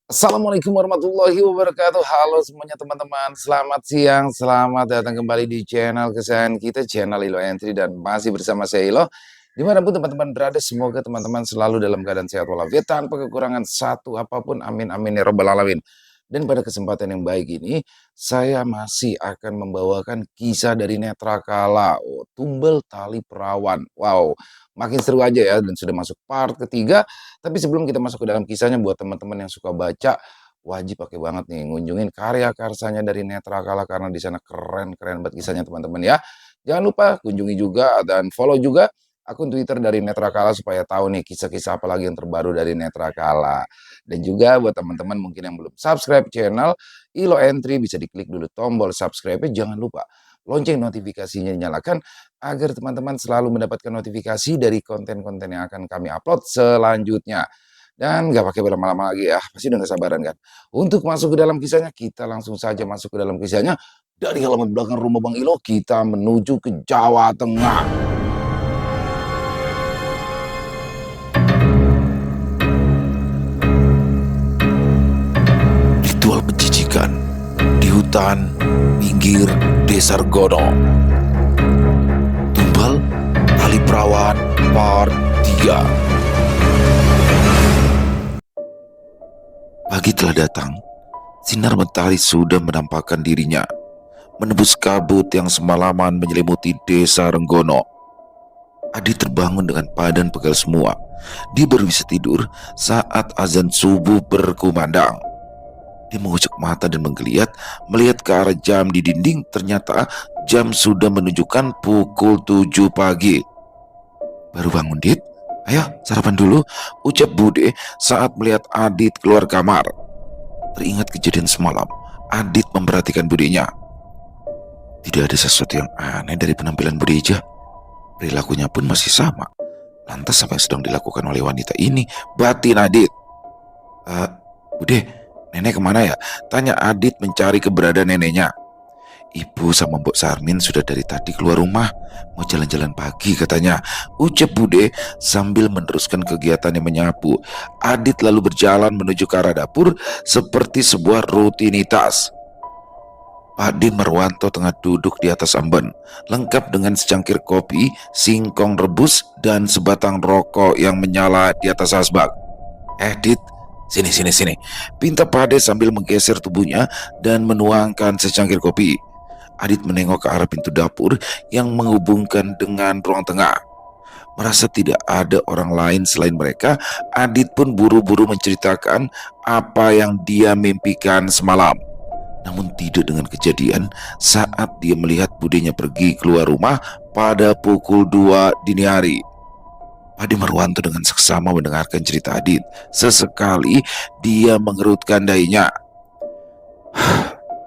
Assalamualaikum warahmatullahi wabarakatuh. Halo semuanya teman-teman, selamat siang, selamat datang kembali di channel kesayangan kita, channel Ilo Entry, dan masih bersama saya Ilo. Dimanapun teman-teman berada, semoga teman-teman selalu dalam keadaan sehat walafiat, tanpa kekurangan satu apapun, amin amin ya robbal alamin. Dan pada kesempatan yang baik ini, saya masih akan membawakan kisah dari Netrakala, Tumbal Tali Perawan. Wow, makin seru aja ya, dan sudah masuk part ketiga. Tapi sebelum kita masuk ke dalam kisahnya, buat teman-teman yang suka baca, wajib pakai banget nih ngunjungin karya karsanya dari Netrakala, karena di sana keren-keren banget kisahnya teman-teman ya. Jangan lupa kunjungi juga dan follow juga akun Twitter dari Netrakala supaya tahu nih kisah-kisah apa lagi yang terbaru dari Netrakala. Dan juga buat teman-teman mungkin yang belum subscribe channel Ilo Entry, bisa diklik dulu tombol subscribe-nya, jangan lupa lonceng notifikasinya dinyalakan agar teman-teman selalu mendapatkan notifikasi dari konten-konten yang akan kami upload selanjutnya. Dan nggak pakai berlama-lama lagi ya, pasti udah gak sabaran kan untuk masuk ke dalam kisahnya. Kita langsung saja masuk ke dalam kisahnya. Dari halaman belakang rumah Bang Ilo, kita menuju ke Jawa Tengah. Ritual menjijikan di hutan pinggir Desa Regono. Tumbal Tali Perawan Part 3. Pagi telah datang. Sinar matahari sudah menampakkan dirinya, menembus kabut yang semalaman menyelimuti Desa Renggono. Adi terbangun dengan badan pegal semua. Dia baru bisa tidur saat azan subuh berkumandang. Dia mengucuk mata dan menggeliat, melihat ke arah jam di dinding. Ternyata jam sudah menunjukkan pukul 7 pagi. Baru bangun, Dit? Ayo sarapan dulu, ucap Bude saat melihat Adit keluar kamar. Teringat kejadian semalam, Adit memperhatikan Budenya. Tidak ada sesuatu yang aneh dari penampilan Budeja. Perilakunya pun masih sama. Lantas apa yang sedang dilakukan oleh wanita ini? Batin Adit. Bude, nenek kemana ya? Tanya Adit mencari keberadaan neneknya. Ibu sama Mbok Sarmin sudah dari tadi keluar rumah, mau jalan-jalan pagi katanya, ucap Bude sambil meneruskan kegiatannya menyapu. Adit lalu berjalan menuju ke arah dapur seperti sebuah rutinitas. Pak D. Marwanto tengah duduk di atas amben, lengkap dengan secangkir kopi, singkong rebus, dan sebatang rokok yang menyala di atas asbak. Dit, sini, pinta Pak D sambil menggeser tubuhnya dan menuangkan secangkir kopi. Adit menengok ke arah pintu dapur yang menghubungkan dengan ruang tengah. Merasa tidak ada orang lain selain mereka, Adit pun buru-buru menceritakan apa yang dia mimpikan semalam. Namun tidak dengan kejadian saat dia melihat Budenya pergi keluar rumah pada pukul 2 dini hari. Padi Marwanto dengan seksama mendengarkan cerita Adit. Sesekali dia mengerutkan dahinya.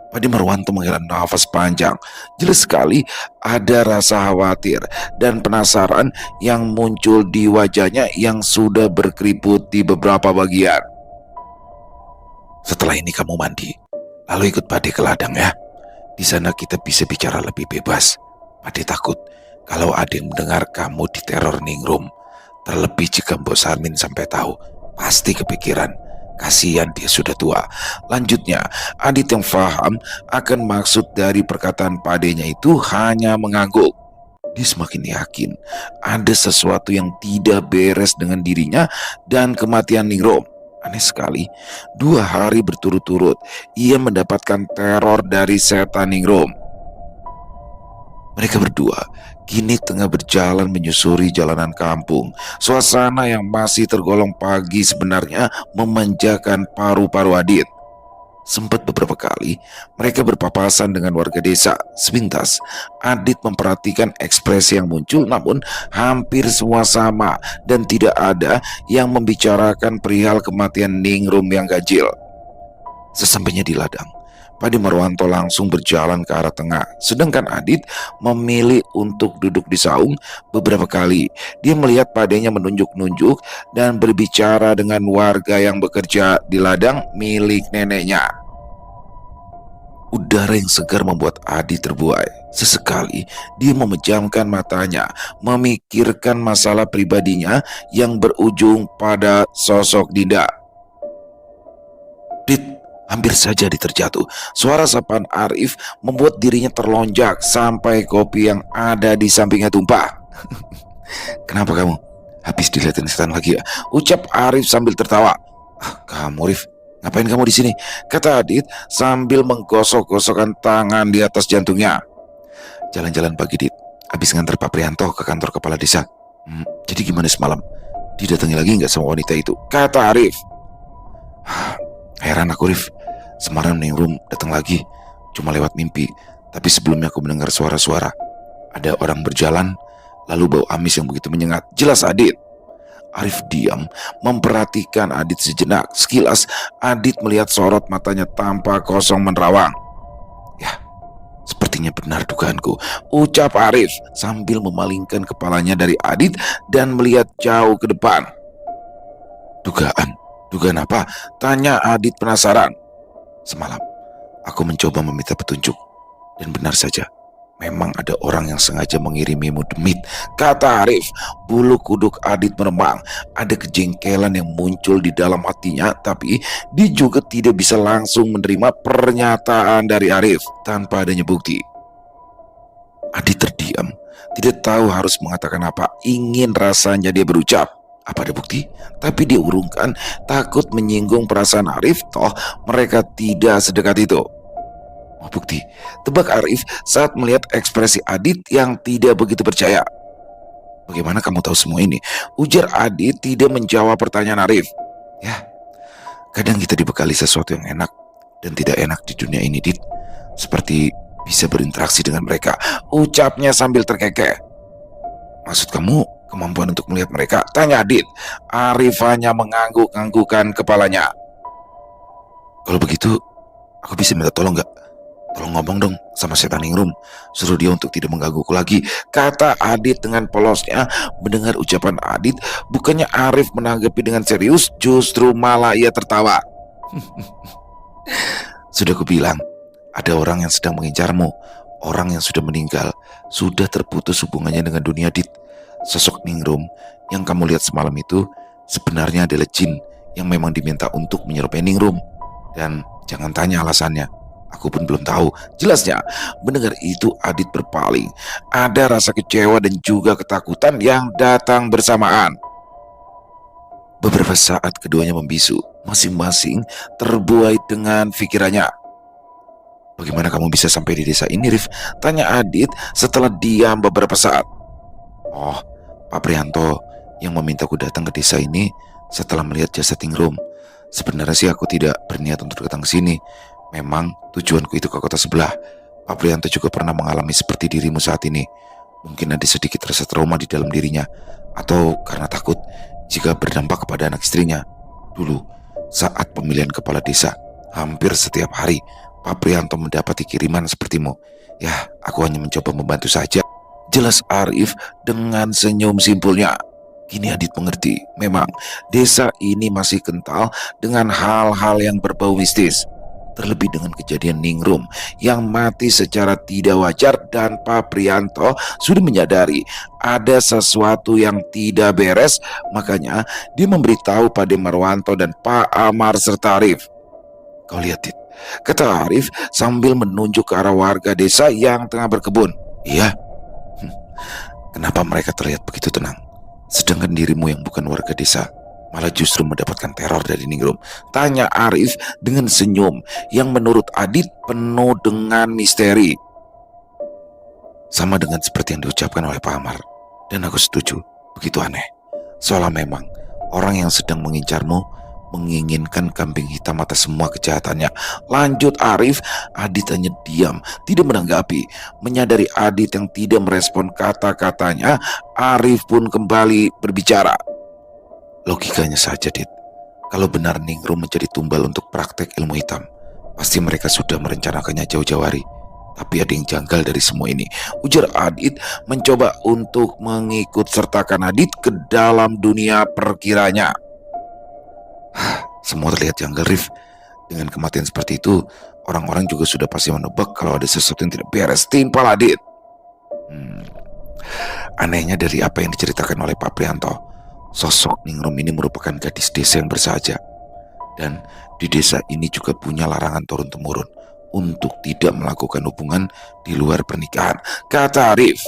Padi Marwanto menghela nafas panjang. Jelas sekali ada rasa khawatir dan penasaran yang muncul di wajahnya yang sudah berkeriput di beberapa bagian. Setelah ini kamu mandi, lalu ikut Pade ke ladang ya. Di sana kita bisa bicara lebih bebas. Pade takut kalau ada yang mendengar kamu diteror Ningrum. Terlebih jika Mbok Sarmin sampai tahu, pasti kepikiran. Kasihan dia sudah tua. Lanjutnya, Adit yang paham akan maksud dari perkataan Padenya itu hanya mengangguk. Dia semakin yakin ada sesuatu yang tidak beres dengan dirinya dan kematian Ningrum. Aneh sekali, 2 hari berturut-turut ia mendapatkan teror dari setan Ningrum. Mereka berdua kini tengah berjalan menyusuri jalanan kampung. Suasana yang masih tergolong pagi sebenarnya memanjakan paru-paru Adit. Sempat beberapa kali mereka berpapasan dengan warga desa. Sepintas Adit memperhatikan ekspresi yang muncul, namun hampir semua sama dan tidak ada yang membicarakan perihal kematian Ningrum yang ganjil. Sesampainya di ladang, Padi Marwanto langsung berjalan ke arah tengah, sedangkan Adit memilih untuk duduk di saung. Beberapa kali dia melihat Padenya menunjuk-nunjuk dan berbicara dengan warga yang bekerja di ladang milik neneknya. Udara yang segar membuat Adit terbuai. Sesekali dia memejamkan matanya, memikirkan masalah pribadinya yang berujung pada sosok Dinda. Hampir saja terjatuh. Suara sapaan Arif membuat dirinya terlonjak sampai kopi yang ada di sampingnya tumpah. Kenapa kamu? Habis dilihatin setan lagi ya? Ucap Arif sambil tertawa. Ah, kamu Rif, ngapain kamu di sini? Kata Adit sambil menggosok-gosokkan tangan di atas jantungnya. Jalan-jalan pagi, Dit. Habis ngantar Pak Prianto ke kantor kepala desa. Jadi gimana semalam? Didatangi lagi nggak sama wanita itu? Kata Arif. Heran aku, Rif. Semalam Ningrum datang lagi, cuma lewat mimpi. Tapi sebelumnya aku mendengar suara-suara. Ada orang berjalan, lalu bau amis yang begitu menyengat. Jelas Adit. Arif diam, memperhatikan Adit sejenak. Sekilas, Adit melihat sorot matanya tanpa kosong menerawang. Ya, sepertinya benar dugaanku, ucap Arif sambil memalingkan kepalanya dari Adit dan melihat jauh ke depan. Dugaan? Dugaan apa? Tanya Adit penasaran. Semalam, aku mencoba meminta petunjuk. Dan benar saja, memang ada orang yang sengaja mengirimimu demit, kata Arif. Bulu kuduk Adit meremang. Ada kejengkelan yang muncul di dalam hatinya, tapi dia juga tidak bisa langsung menerima pernyataan dari Arif tanpa adanya bukti. Adit terdiam, tidak tahu harus mengatakan apa. Ingin rasanya dia berucap, apa ada bukti? Tapi dia urungkan, takut menyinggung perasaan Arif, toh mereka tidak sedekat itu. Oh, bukti, tebak Arif saat melihat ekspresi Adit yang tidak begitu percaya. Bagaimana kamu tahu semua ini? Ujar Adit tidak menjawab pertanyaan Arif. Ya, kadang kita dibekali sesuatu yang enak dan tidak enak di dunia ini, Dit. Seperti bisa berinteraksi dengan mereka, ucapnya sambil terkekeh. Maksud kamu kemampuan untuk melihat mereka? Tanya Adit. Arif hanya mengangguk-anggukan kepalanya. Kalau begitu, aku bisa minta tolong gak? Tolong ngomong dong sama setan Ningrum. Suruh dia untuk tidak menggangguku lagi, kata Adit dengan polosnya. Mendengar ucapan Adit, bukannya Arif menanggapi dengan serius, justru malah ia tertawa. Sudah kubilang, ada orang yang sedang mengincarmu. Orang yang sudah meninggal, sudah terputus hubungannya dengan dunia, Dit. Sosok Ningrum yang kamu lihat semalam itu sebenarnya adalah jin yang memang diminta untuk menyerupai Ningrum. Dan jangan tanya alasannya, aku pun belum tahu. Jelasnya, mendengar itu Adit berpaling. Ada rasa kecewa dan juga ketakutan yang datang bersamaan. Beberapa saat keduanya membisu, masing-masing terbuai dengan pikirannya. Bagaimana kamu bisa sampai di desa ini, Rif? Tanya Adit setelah diam beberapa saat. Oh, Pak Prianto yang memintaku datang ke desa ini setelah melihat jasad Ningrum. Sebenarnya sih aku tidak berniat untuk datang ke sini. Memang tujuanku itu ke kota sebelah. Pak Prianto juga pernah mengalami seperti dirimu saat ini. Mungkin ada sedikit rasa trauma di dalam dirinya, atau karena takut jika berdampak kepada anak istrinya. Dulu, saat pemilihan kepala desa, hampir setiap hari Pak Prianto mendapati kiriman sepertimu. Ya, aku hanya mencoba membantu saja, jelas Arif dengan senyum simpulnya. Kini Adit mengerti, memang desa ini masih kental dengan hal-hal yang berbau mistis. Terlebih dengan kejadian Ningrum yang mati secara tidak wajar, dan Pak Prianto sudah menyadari ada sesuatu yang tidak beres. Makanya dia memberitahu Pak Marwanto dan Pak Amar serta Arif. Kau lihat, Dit, kata Arif sambil menunjuk ke arah warga desa yang tengah berkebun. Iya. Kenapa mereka terlihat begitu tenang, sedangkan dirimu yang bukan warga desa malah justru mendapatkan teror dari Ningrum? Tanya Arif dengan senyum yang menurut Adit penuh dengan misteri. Sama dengan seperti yang diucapkan oleh Pak Amar. Dan aku setuju, begitu aneh. Soalnya memang orang yang sedang mengincarmu menginginkan kambing hitam atas semua kejahatannya. Lanjut Arif. Adit hanya diam, tidak menanggapi. Menyadari Adit yang tidak merespon kata-katanya, Arif pun kembali berbicara. Logikanya saja, Dit. Kalau benar Ningrum menjadi tumbal untuk praktek ilmu hitam, pasti mereka sudah merencanakannya jauh-jauh hari. Tapi ada yang janggal dari semua ini, ujar Adit mencoba untuk mengikut sertakan Adit ke dalam dunia perkiranya. Semua terlihat janggal, Rif. Dengan kematian seperti itu, orang-orang juga sudah pasti menebak kalau ada sesuatu yang tidak beres, timpal Adit. Anehnya dari apa yang diceritakan oleh Pak Prianto, sosok Ningrum ini merupakan gadis desa yang bersahaja. Dan di desa ini juga punya larangan turun-temurun untuk tidak melakukan hubungan di luar pernikahan, kata Arif.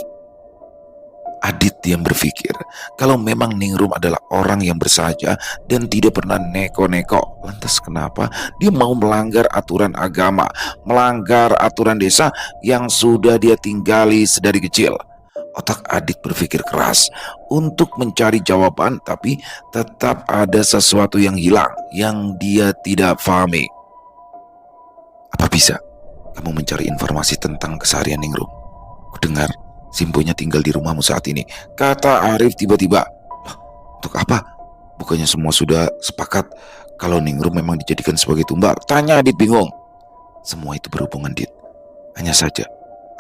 Adit diam berpikir, kalau memang Ningrum adalah orang yang bersahaja dan tidak pernah neko-neko, lantas kenapa dia mau melanggar aturan agama, melanggar aturan desa yang sudah dia tinggali sedari kecil? Otak Adit berpikir keras untuk mencari jawaban, tapi tetap ada sesuatu yang hilang yang dia tidak pahami. Apa bisa kamu mencari informasi tentang keseharian Ningrum? Kudengar Simbonya tinggal di rumahmu saat ini, kata Arif tiba-tiba. Loh, untuk apa? Bukannya semua sudah sepakat kalau Ningrum memang dijadikan sebagai tumbal? Tanya Adit bingung. Semua itu berhubungan, Dit. Hanya saja,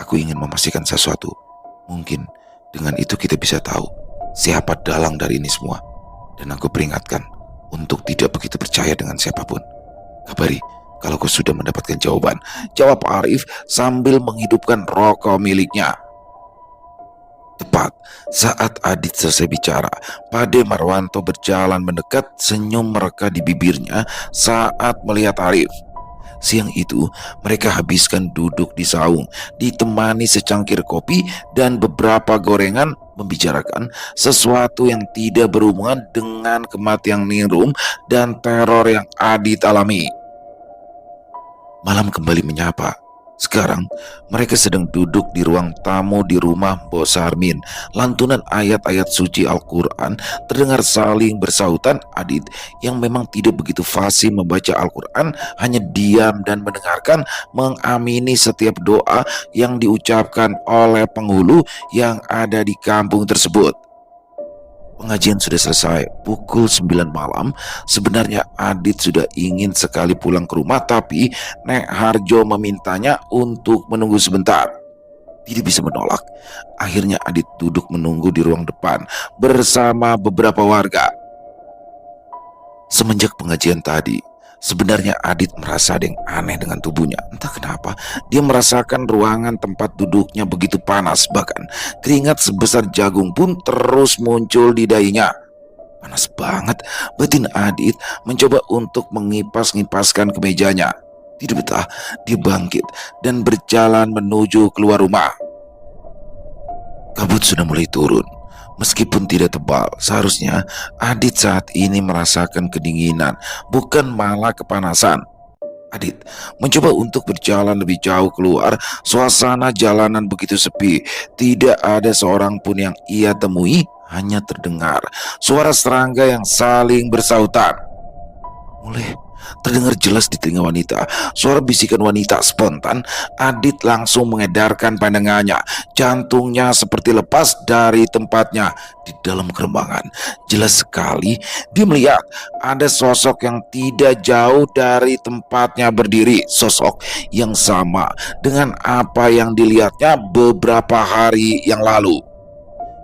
aku ingin memastikan sesuatu. Mungkin dengan itu kita bisa tahu siapa dalang dari ini semua. Dan aku peringatkan untuk tidak begitu percaya dengan siapapun. Kabari kalau kau sudah mendapatkan jawaban, jawab Arif sambil menghidupkan rokok miliknya. Tepat saat Adit selesai bicara, Pade Marwanto berjalan mendekat, senyum mereka di bibirnya saat melihat Arif. Siang itu, mereka habiskan duduk di saung, ditemani secangkir kopi dan beberapa gorengan, membicarakan sesuatu yang tidak berhubungan dengan kematian Ningrum dan teror yang Adit alami. Malam kembali menyapa. Sekarang mereka sedang duduk di ruang tamu di rumah Bos Sarmin. Lantunan ayat-ayat suci Al-Quran terdengar saling bersautan. Adit yang memang tidak begitu fasih membaca Al-Quran hanya diam dan mendengarkan, mengamini setiap doa yang diucapkan oleh penghulu yang ada di kampung tersebut. Pengajian sudah selesai pukul 9 malam. Sebenarnya Adit sudah ingin sekali pulang ke rumah, tapi Nek Harjo memintanya untuk menunggu sebentar. Tidak bisa menolak. Akhirnya Adit duduk menunggu di ruang depan bersama beberapa warga. Semenjak pengajian tadi, sebenarnya Adit merasa ada yang aneh dengan tubuhnya. Entah kenapa, dia merasakan ruangan tempat duduknya begitu panas. Bahkan keringat sebesar jagung pun terus muncul di dahinya. Panas banget. Batin Adit mencoba untuk mengipas-ngipaskan kemejanya. Tidak betah, dia bangkit dan berjalan menuju keluar rumah. Kabut sudah mulai turun. Meskipun tidak tebal, seharusnya Adit saat ini merasakan kedinginan, bukan malah kepanasan. Adit mencoba untuk berjalan lebih jauh keluar. Suasana jalanan begitu sepi. Tidak ada seorang pun yang ia temui. Hanya terdengar suara serangga yang saling bersautan. Mulai terdengar jelas di telinga wanita. Suara bisikan wanita spontan. Adit langsung mengedarkan pandangannya. Jantungnya seperti lepas dari tempatnya. Di dalam kerembangan, jelas sekali dia melihat ada sosok yang tidak jauh dari tempatnya berdiri. Sosok yang sama dengan apa yang dilihatnya beberapa hari yang lalu.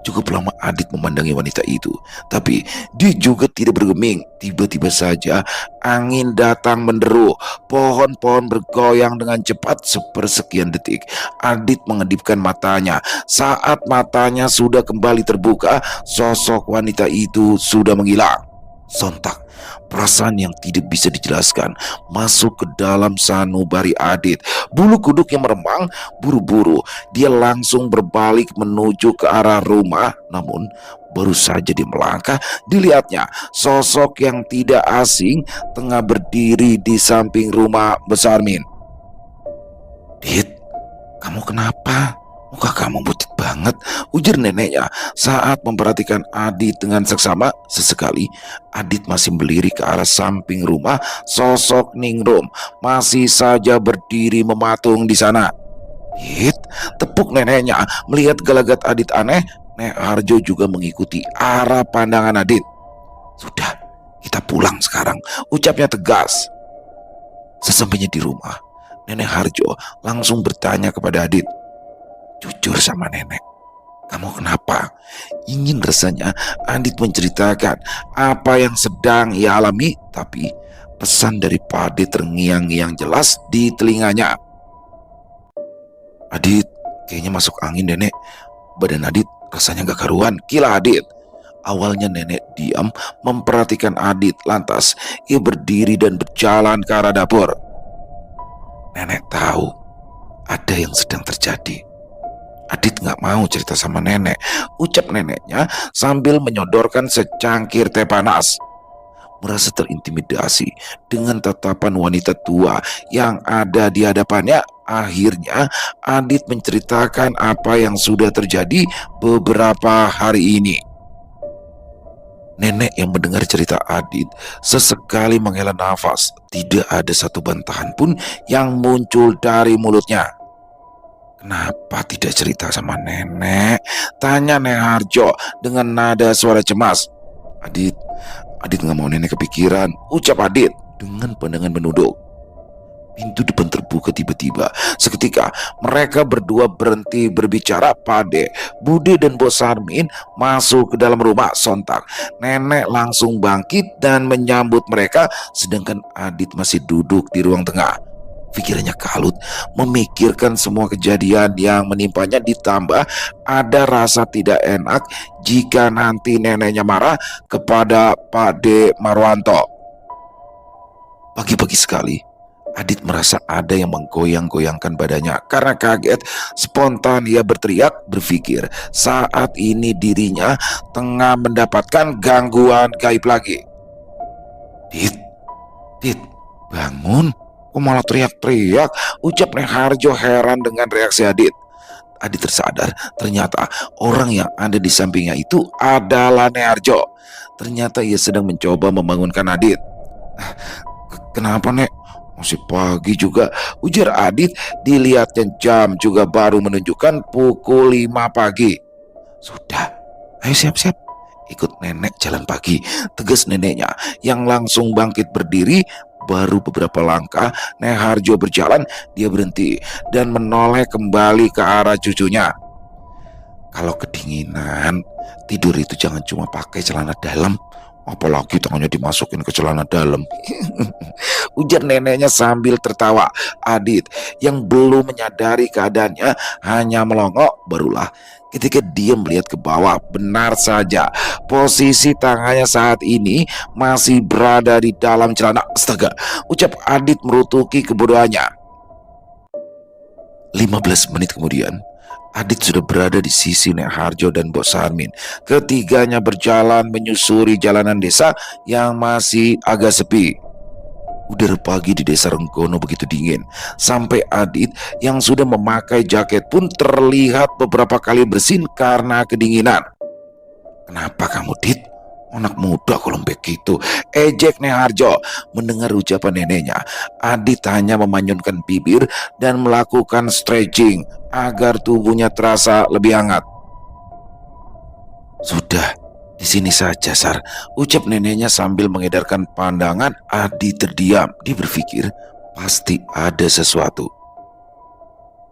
Cukup lama Adit memandangi wanita itu, tapi dia juga tidak bergeming. Tiba-tiba saja angin datang menderu, pohon-pohon bergoyang dengan cepat sepersekian detik. Adit mengedipkan matanya. Saat matanya sudah kembali terbuka, sosok wanita itu sudah menghilang. Sontak, perasaan yang tidak bisa dijelaskan masuk ke dalam sanubari Adit. Bulu kuduk yang meremang. Buru-buru dia langsung berbalik menuju ke arah rumah. Namun baru saja dia melangkah, dilihatnya sosok yang tidak asing tengah berdiri di samping rumah Besarmin. Dit, kamu kenapa? Muka kamu putih banget, ujar neneknya saat memperhatikan Adit dengan seksama. Sesekali Adit masih berdiri ke arah samping rumah. Sosok Ningrum masih saja berdiri mematung di sana. Dit, tepuk neneknya. Melihat gelagat Adit aneh, Nek Harjo juga mengikuti arah pandangan Adit. Sudah, kita pulang sekarang, ucapnya tegas. Sesampainya di rumah, Nenek Harjo langsung bertanya kepada Adit. Jujur sama nenek, kamu kenapa? Ingin rasanya Adit menceritakan apa yang sedang ia alami, tapi pesan dari Pade terngiang-ngiang jelas di telinganya. Adit, kayaknya masuk angin nenek. Badan Adit rasanya gak karuan, kila Adit. Awalnya nenek diam memperhatikan Adit, lantas ia berdiri dan berjalan ke arah dapur. Nenek tahu ada yang sedang terjadi. Adit nggak mau cerita sama nenek, ucap neneknya sambil menyodorkan secangkir teh panas. Merasa terintimidasi dengan tatapan wanita tua yang ada di hadapannya, akhirnya Adit menceritakan apa yang sudah terjadi beberapa hari ini. Nenek yang mendengar cerita Adit sesekali menghela nafas. Tidak ada satu bantahan pun yang muncul dari mulutnya. Kenapa tidak cerita sama nenek? Tanya Nek Harjo dengan nada suara cemas. Adit nggak mau nenek kepikiran, ucap Adit dengan pandangan menunduk. Pintu depan terbuka tiba-tiba. Seketika mereka berdua berhenti berbicara. Pade, Bude dan Bos Sarmin masuk ke dalam rumah. Sontak nenek langsung bangkit dan menyambut mereka, sedangkan Adit masih duduk di ruang tengah. Pikirannya kalut memikirkan semua kejadian yang menimpanya, ditambah ada rasa tidak enak jika nanti neneknya marah kepada Pade Marwanto. Pagi-pagi sekali Adit merasa ada yang menggoyang-goyangkan badannya. Karena kaget, spontan ia berteriak, berpikir saat ini dirinya tengah mendapatkan gangguan gaib lagi. Dit, bangun. Kok malah teriak-teriak? Ucap Nek Harjo heran dengan reaksi Adit. Adit tersadar ternyata orang yang ada di sampingnya itu adalah Nek Harjo. Ternyata ia sedang mencoba membangunkan Adit. Kenapa, Nek? Masih pagi juga, ujar Adit. Dilihatnya jam juga baru menunjukkan pukul 5 pagi. Sudah, ayo siap-siap. Ikut nenek jalan pagi, tegas neneknya yang langsung bangkit berdiri. Baru beberapa langkah Nek Harjo berjalan, dia berhenti dan menoleh kembali ke arah cucunya. Kalau kedinginan, tidur itu jangan cuma pakai celana dalam, apalagi tangannya dimasukin ke celana dalam. Ujar neneknya sambil tertawa. Adit yang belum menyadari keadaannya hanya melongo. Barulah ketika dia melihat ke bawah, benar saja posisi tangannya saat ini masih berada di dalam celana. Astaga, ucap Adit merutuki kebodohannya. 15 menit kemudian Adit sudah berada di sisi Nek Harjo dan Bos Sarmin. Ketiganya berjalan menyusuri jalanan desa yang masih agak sepi. Udara pagi di desa Renggono begitu dingin, sampai Adit yang sudah memakai jaket pun terlihat beberapa kali bersin karena kedinginan. Kenapa kamu, Dit? Anak muda kok lembek gitu, ejek Nek Harjo. Mendengar ucapan neneknya, Adit hanya memanyunkan bibir dan melakukan stretching agar tubuhnya terasa lebih hangat. Sudah, di sini saja, Sar, ucap neneknya sambil mengedarkan pandangan. Adit terdiam. Dia berpikir pasti ada sesuatu.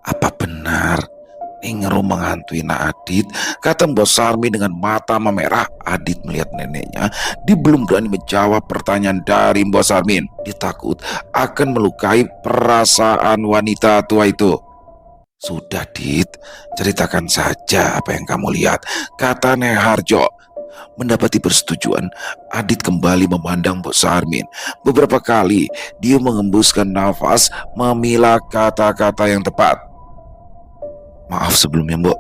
Apa benar Ningrum menghantui Adit? Kata Bos Sarmi dengan mata memerah. Adit melihat neneknya. Dia belum berani menjawab pertanyaan dari Bos Sarmin. Dia takut akan melukai perasaan wanita tua itu. Sudah, Dit, ceritakan saja apa yang kamu lihat, kata Nek Harjo. Mendapati persetujuan, Adit kembali memandang Bos Sarmin. Beberapa kali dia mengembuskan nafas, memilah kata-kata yang tepat. Maaf sebelumnya, Mbok.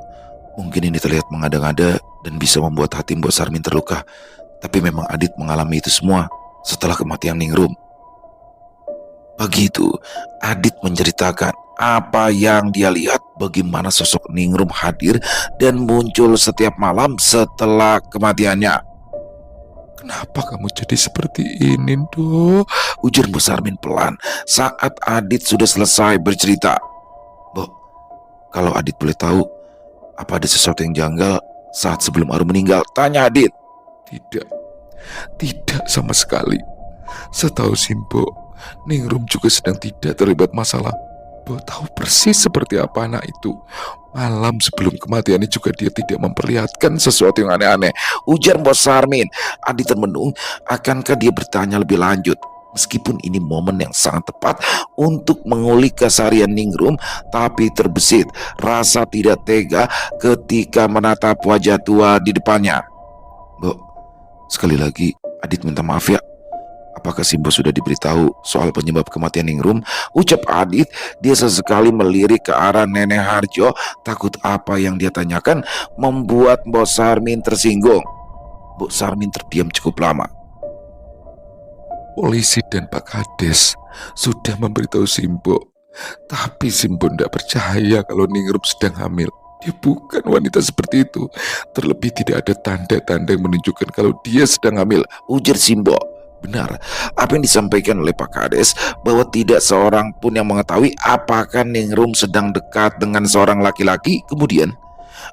Mungkin ini terlihat mengada-ngada dan bisa membuat hati Mbok Sarmin terluka. Tapi memang Adit mengalami itu semua setelah kematian Ningrum. Pagi itu, Adit menceritakan apa yang dia lihat, bagaimana sosok Ningrum hadir dan muncul setiap malam setelah kematiannya. Kenapa kamu jadi seperti ini, Dok? Ujar Bos Sarmin pelan saat Adit sudah selesai bercerita. Mbok, kalau Adit boleh tahu, apa ada sesuatu yang janggal saat sebelum Arum meninggal? Tanya Adit. Tidak sama sekali. Setahu Simbo, Ningrum juga sedang tidak terlibat masalah. Mbok tahu persis seperti apa anak itu. Malam sebelum kematiannya juga dia tidak memperlihatkan sesuatu yang aneh-aneh, ujar Bos Sarmin. Adit termenung, akankah dia bertanya lebih lanjut? Meskipun ini momen yang sangat tepat untuk mengulik keseharian Ningrum, tapi terbesit rasa tidak tega ketika menatap wajah tua di depannya. Mbok, sekali lagi Adit minta maaf ya. Apakah Simbo sudah diberitahu soal penyebab kematian Ningrum? Ucap Adit. Dia sesekali melirik ke arah Nenek Harjo. Takut apa yang dia tanyakan membuat Mbok Sarmin tersinggung. Mbok Sarmin terdiam cukup lama. Polisi dan Pak Kades sudah memberitahu Simbo, tapi Simbo tidak percaya kalau Ningrum sedang hamil. Dia bukan wanita seperti itu. Terlebih tidak ada tanda-tanda yang menunjukkan kalau dia sedang hamil, ujar Simbo. Benar, apa yang disampaikan oleh Pak Kades bahwa tidak seorang pun yang mengetahui apakah Ningrum sedang dekat dengan seorang laki-laki. Kemudian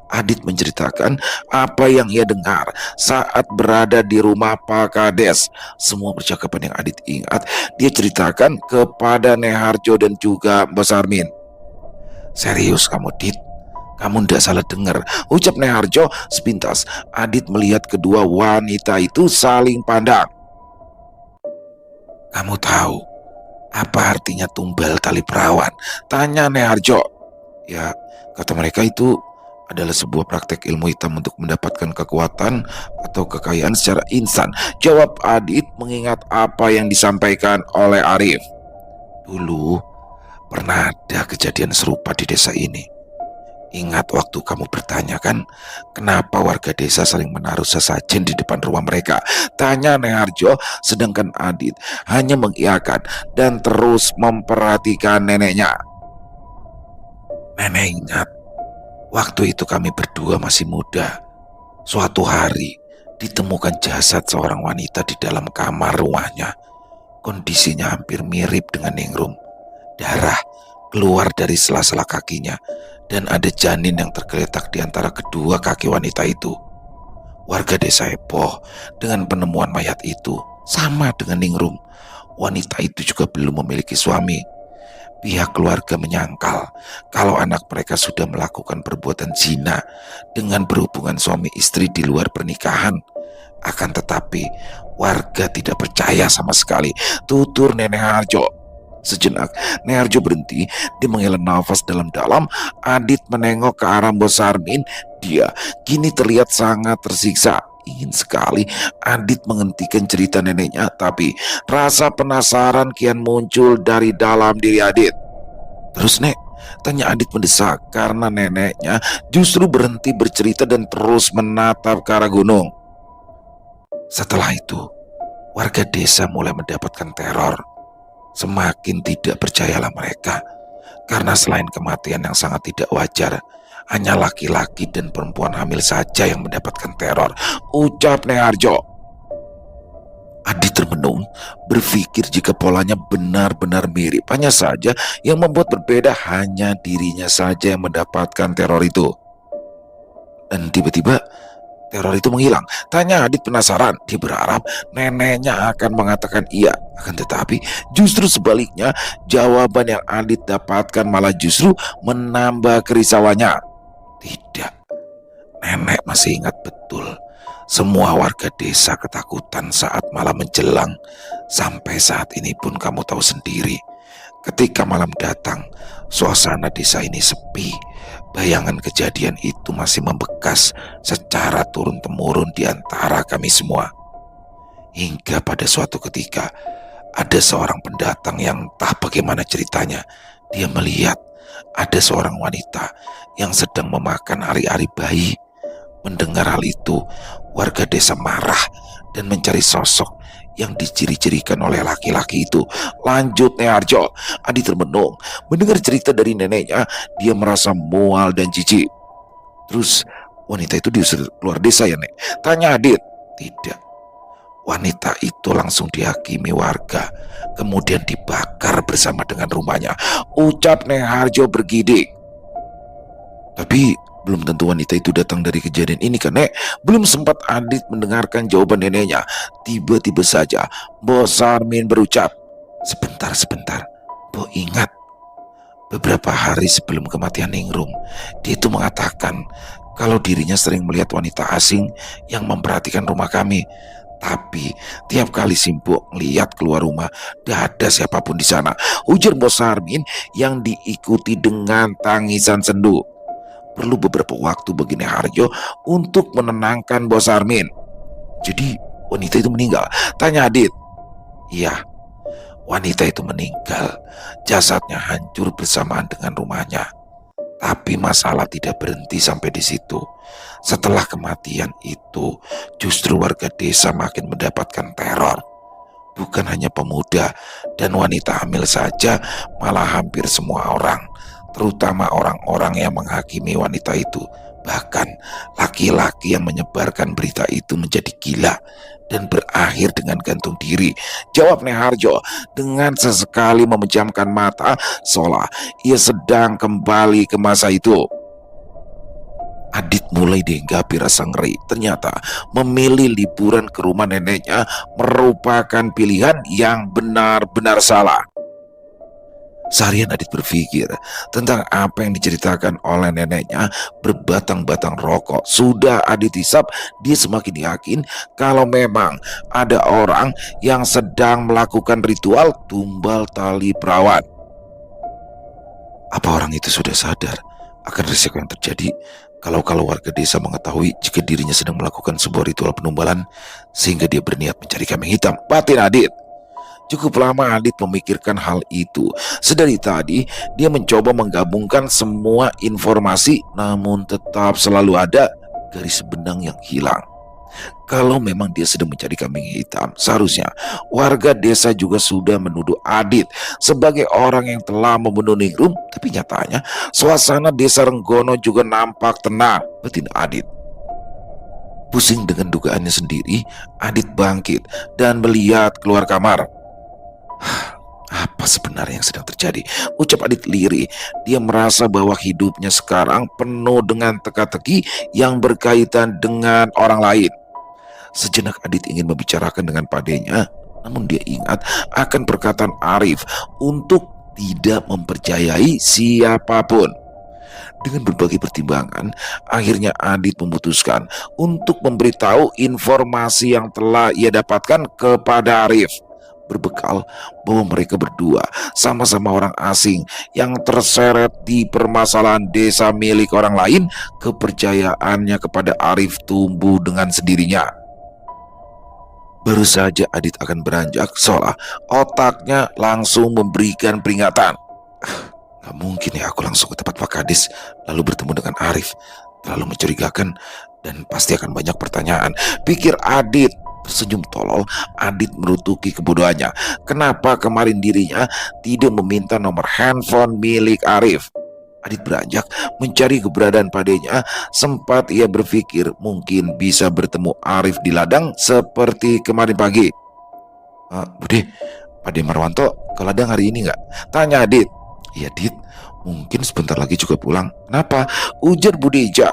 Adit menceritakan apa yang ia dengar saat berada di rumah Pak Kades. Semua percakapan yang Adit ingat dia ceritakan kepada Neharjo dan juga Mbak Sarmin. Serius kamu, Dit? Kamu tidak salah dengar, ucap Neharjo. Sepintas Adit melihat kedua wanita itu saling pandang. Kamu tahu apa artinya tumbal tali perawan? Tanya Neharjo. Ya, kata mereka itu adalah sebuah praktek ilmu hitam untuk mendapatkan kekuatan atau kekayaan secara instan, jawab Adit mengingat apa yang disampaikan oleh Arif. Dulu pernah ada kejadian serupa di desa ini. Ingat waktu kamu bertanya kan, kenapa warga desa saling menaruh sesajen di depan rumah mereka? Tanya Neharjo, sedangkan Adit hanya mengiyakan dan terus memperhatikan neneknya. Nenek ingat, waktu itu kami berdua masih muda. Suatu hari, ditemukan jasad seorang wanita di dalam kamar rumahnya. Kondisinya hampir mirip dengan Ningrum. Darah keluar dari sela-sela kakinya, dan ada janin yang tergeletak di antara kedua kaki wanita itu. Warga desa heboh dengan penemuan mayat itu. Sama dengan Ningrum, wanita itu juga belum memiliki suami. Pihak keluarga menyangkal kalau anak mereka sudah melakukan perbuatan zina dengan berhubungan suami istri di luar pernikahan. Akan tetapi warga tidak percaya sama sekali, tutur Nenek Harjo. Sejenak Nenek Harjo berhenti. Dia menghela nafas dalam-dalam. Adit menengok ke arah Mbok Sarmin. Dia kini terlihat sangat tersiksa. Ingin sekali Adit menghentikan cerita neneknya, tapi rasa penasaran kian muncul dari dalam diri Adit. Terus, Nek? Tanya Adit mendesak karena neneknya justru berhenti bercerita dan terus menatap ke arah gunung. Setelah itu, warga desa mulai mendapatkan teror. Semakin tidak percayalah mereka, karena selain kematian yang sangat tidak wajar, hanya laki-laki dan perempuan hamil saja yang mendapatkan teror, ucap Neharjo. Adit termenung, berpikir jika polanya benar-benar mirip. Hanya saja yang membuat berbeda hanya dirinya saja yang mendapatkan teror itu. Dan tiba-tiba teror itu menghilang. Tanya Adit penasaran. Dia berharap neneknya akan mengatakan iya. Akan tetapi justru sebaliknya, jawaban yang Adit dapatkan malah justru menambah kerisauannya. Tidak, nenek masih ingat betul. Semua warga desa ketakutan saat malam menjelang. Sampai saat ini pun kamu tahu sendiri. Ketika malam datang, suasana desa ini sepi. Bayangan kejadian itu masih membekas secara turun-temurun di antara kami semua. Hingga pada suatu ketika, ada seorang pendatang yang entah bagaimana ceritanya. Dia melihat ada seorang wanita yang sedang memakan ari-ari bayi. Mendengar hal itu, warga desa marah dan mencari sosok yang diciri-cirikan oleh laki-laki itu. Lanjut Neharjo. Adit termenung. Mendengar cerita dari neneknya, dia merasa mual dan jijik. Terus wanita itu diusir keluar desa ya, Nek? Tanya Adit. Tidak. Wanita itu langsung dihakimi warga, kemudian dibakar bersama dengan rumahnya, ucap Neharjo bergidik. Tapi belum tentu wanita itu datang dari kejadian ini kan, Nek? Belum sempat Adit mendengarkan jawaban neneknya, tiba-tiba saja Mbok Sarmin berucap, Sebentar, Mbok ingat. Beberapa hari sebelum kematian Ningrum, dia itu mengatakan kalau dirinya sering melihat wanita asing yang memperhatikan rumah kami. Tapi tiap kali Simbo melihat keluar rumah, tidak ada siapapun di sana, ujar Mbok Sarmin yang diikuti dengan tangisan sendu. Perlu beberapa waktu bagi Neharjo untuk menenangkan Mbok Sarmin. Jadi wanita itu meninggal? Tanya Adit. Iya, wanita itu meninggal. Jasadnya hancur bersamaan dengan rumahnya. Tapi masalah tidak berhenti sampai di situ. Setelah kematian itu, justru warga desa makin mendapatkan teror. Bukan hanya pemuda dan wanita hamil saja, malah hampir semua orang, terutama orang-orang yang menghakimi wanita itu. Bahkan laki-laki yang menyebarkan berita itu menjadi gila dan berakhir dengan gantung diri. Jawab Neharjo dengan sesekali memejamkan mata seolah ia sedang kembali ke masa itu. Adit mulai dihinggapi rasa ngeri. Ternyata memilih liburan ke rumah neneknya merupakan pilihan yang benar-benar salah. Seharian Adit berpikir tentang apa yang diceritakan oleh neneknya berbatang-batang rokok. Sudah Adit hisap, dia semakin yakin kalau memang ada orang yang sedang melakukan ritual tumbal tali perawan. Apa orang itu sudah sadar akan risiko yang terjadi kalau warga desa mengetahui jika dirinya sedang melakukan sebuah ritual penumbalan sehingga dia berniat mencari kambing hitam? Batin Adit. Cukup lama Adit memikirkan hal itu. Sedari tadi dia mencoba menggabungkan semua informasi, namun tetap selalu ada garis benang yang hilang. Kalau memang dia sedang mencari kambing hitam, seharusnya warga desa juga sudah menuduh Adit sebagai orang yang telah membunuh Ningrum. Tapi nyatanya suasana desa Renggono juga nampak tenang. Batin Adit. Pusing dengan dugaannya sendiri, Adit bangkit dan melihat keluar kamar. Apa sebenarnya yang sedang terjadi? Ucap Adit lirih. Dia merasa bahwa hidupnya sekarang penuh dengan teka-teki yang berkaitan dengan orang lain. Sejenak Adit ingin membicarakan dengan padenya, namun dia ingat akan perkataan Arif untuk tidak mempercayai siapapun. Dengan berbagai pertimbangan, akhirnya Adit memutuskan untuk memberitahu informasi yang telah ia dapatkan kepada Arif. Berbekal bahwa mereka berdua sama-sama orang asing yang terseret di permasalahan desa milik orang lain, kepercayaannya kepada Arif tumbuh dengan sendirinya. Baru saja Adit akan beranjak, seolah otaknya langsung memberikan peringatan. Gak mungkin ya aku langsung ke tempat Pak Kades lalu bertemu dengan Arif. Terlalu mencurigakan dan pasti akan banyak pertanyaan, pikir Adit. Tersenyum tolol, Adit merutuki kebodohannya. Kenapa kemarin dirinya tidak meminta nomor handphone milik Arif? Adit beranjak mencari keberadaan padenya. Sempat ia berpikir mungkin bisa bertemu Arif di ladang seperti kemarin pagi. Bude, Pade Marwanto ke ladang hari ini nggak? Tanya Adit. Iya Dit, mungkin sebentar lagi juga pulang. Kenapa? Ujar Bude Ija.